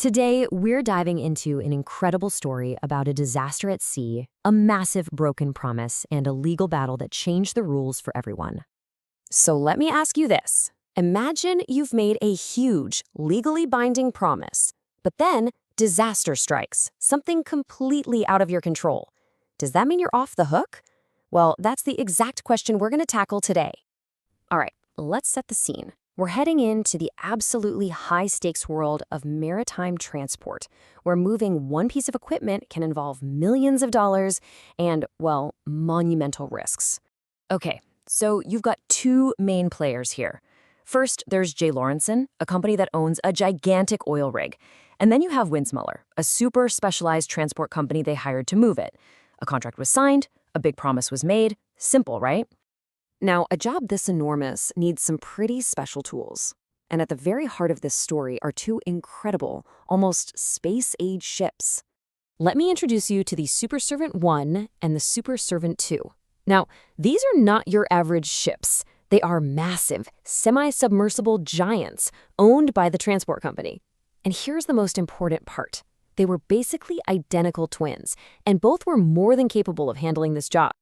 Today, we're diving into an incredible story about a disaster at sea, a massive broken promise, and a legal battle that changed the rules for everyone. So let me ask you this. Imagine you've made a huge, legally binding promise, but then disaster strikes, something completely out of your control. Does that mean you're off the hook? Well, that's the exact question we're going to tackle today. All right, let's set the scene. We're heading into the absolutely high-stakes world of maritime transport, where moving one piece of equipment can involve millions of dollars and, well, monumental risks. Okay, so you've got two main players here. First, there's J. Lawrenson, a company that owns a gigantic oil rig. And then you have Winsmuller, a super specialized transport company they hired to move it. A contract was signed, a big promise was made. Simple, right? Now, a job this enormous needs some pretty special tools. And at the very heart of this story are two incredible, almost space-age ships. Let me introduce you to the Super Servant 1 and the Super Servant 2. Now, these are not your average ships. They are massive, semi-submersible giants owned by the transport company. And here's the most important part. They were basically identical twins, and both were more than capable of handling this job.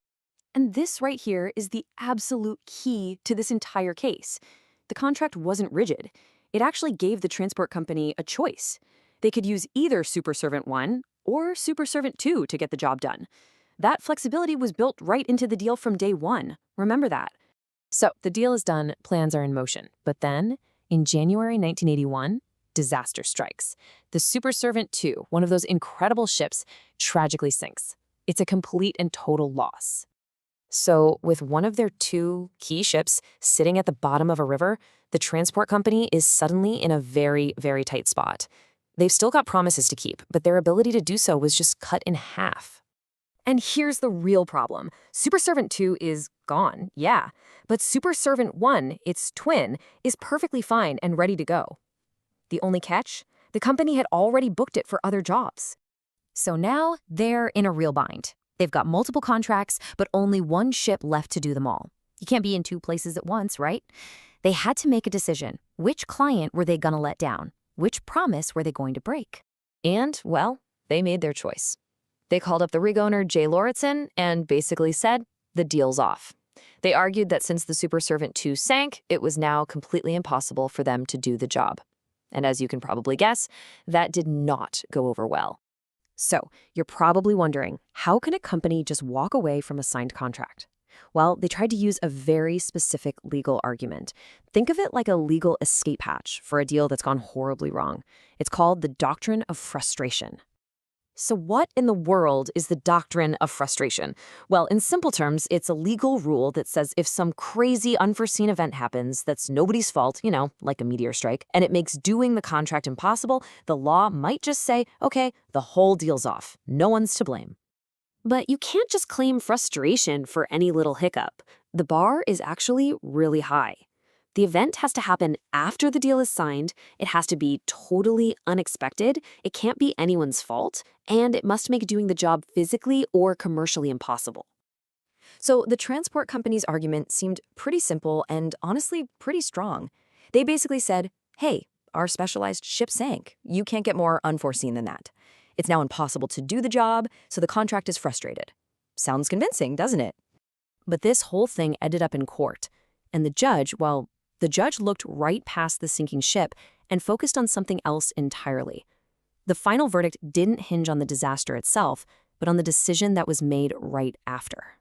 And this right here is the absolute key to this entire case. The contract wasn't rigid. It actually gave the transport company a choice. They could use either Super Servant 1 or Super Servant 2 to get the job done. That flexibility was built right into the deal from day one. Remember that. So the deal is done, plans are in motion. But then, in January 1981, disaster strikes. The Super Servant 2, one of those incredible ships, tragically sinks. It's a complete and total loss. So, with one of their two key ships sitting at the bottom of a river, the transport company is suddenly in a very, very tight spot. They've still got promises to keep, but their ability to do so was just cut in half. And here's the real problem. Super Servant 2 is gone, yeah. But Super Servant 1, its twin, is perfectly fine and ready to go. The only catch? The company had already booked it for other jobs. So now they're in a real bind. They've got multiple contracts, but only one ship left to do them all. You can't be in two places at once, right? They had to make a decision. Which client were they going to let down? Which promise were they going to break? And, well, they made their choice. They called up the rig owner, J. Lawrenson, and basically said, the deal's off. They argued that since the Super Servant 2 sank, it was now completely impossible for them to do the job. And as you can probably guess, that did not go over well. So, you're probably wondering, how can a company just walk away from a signed contract? Well, they tried to use a very specific legal argument. Think of it like a legal escape hatch for a deal that's gone horribly wrong. It's called the doctrine of frustration. So what in the world is the doctrine of frustration? Well, in simple terms, it's a legal rule that says if some crazy unforeseen event happens that's nobody's fault, like a meteor strike, and it makes doing the contract impossible, the law might just say, okay, the whole deal's off. No one's to blame. But you can't just claim frustration for any little hiccup. The bar is actually really high. The event has to happen after the deal is signed, it has to be totally unexpected, it can't be anyone's fault, and it must make doing the job physically or commercially impossible. So the transport company's argument seemed pretty simple and honestly pretty strong. They basically said, hey, our specialized ship sank. You can't get more unforeseen than that. It's now impossible to do the job, so the contract is frustrated. Sounds convincing, doesn't it? But this whole thing ended up in court, and the judge looked right past the sinking ship and focused on something else entirely. The final verdict didn't hinge on the disaster itself, but on the decision that was made right after.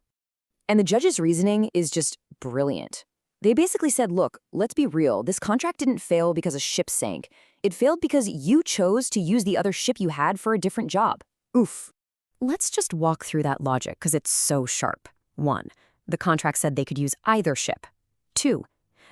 And the judge's reasoning is just brilliant. They basically said, look, let's be real. This contract didn't fail because a ship sank. It failed because you chose to use the other ship you had for a different job. Oof. Let's just walk through that logic because it's so sharp. 1. The contract said they could use either ship. 2.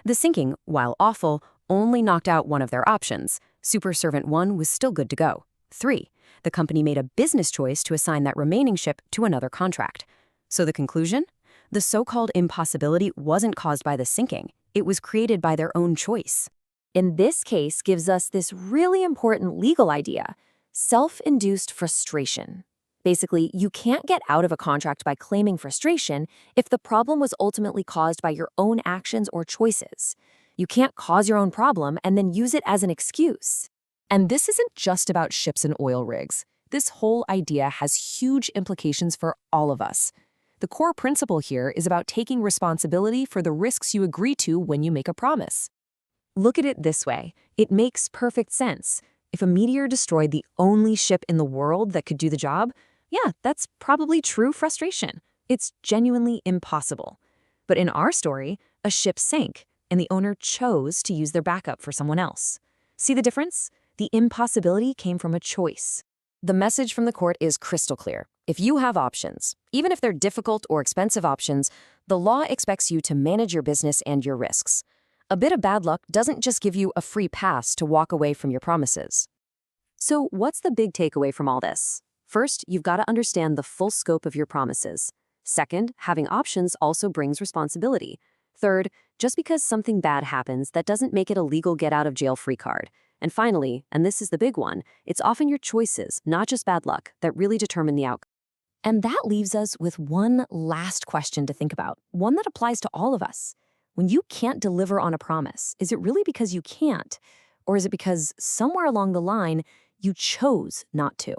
The sinking, while awful, only knocked out one of their options. Super Servant 1 was still good to go. 3. The company made a business choice to assign that remaining ship to another contract. So the conclusion? The so-called impossibility wasn't caused by the sinking. It was created by their own choice. In this case gives us this really important legal idea, self-induced frustration. Basically, you can't get out of a contract by claiming frustration if the problem was ultimately caused by your own actions or choices. You can't cause your own problem and then use it as an excuse. And this isn't just about ships and oil rigs. This whole idea has huge implications for all of us. The core principle here is about taking responsibility for the risks you agree to when you make a promise. Look at it this way. It makes perfect sense. If a meteor destroyed the only ship in the world that could do the job, yeah, that's probably true frustration. It's genuinely impossible. But in our story, a ship sank, and the owner chose to use their backup for someone else. See the difference? The impossibility came from a choice. The message from the court is crystal clear. If you have options, even if they're difficult or expensive options, the law expects you to manage your business and your risks. A bit of bad luck doesn't just give you a free pass to walk away from your promises. So what's the big takeaway from all this? First, you've got to understand the full scope of your promises. Second, having options also brings responsibility. Third, just because something bad happens, that doesn't make it a legal get-out-of-jail-free card. And finally, and this is the big one, it's often your choices, not just bad luck, that really determine the outcome. And that leaves us with one last question to think about, one that applies to all of us. When you can't deliver on a promise, is it really because you can't? Or is it because somewhere along the line, you chose not to?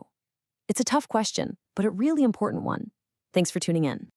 It's a tough question, but a really important one. Thanks for tuning in.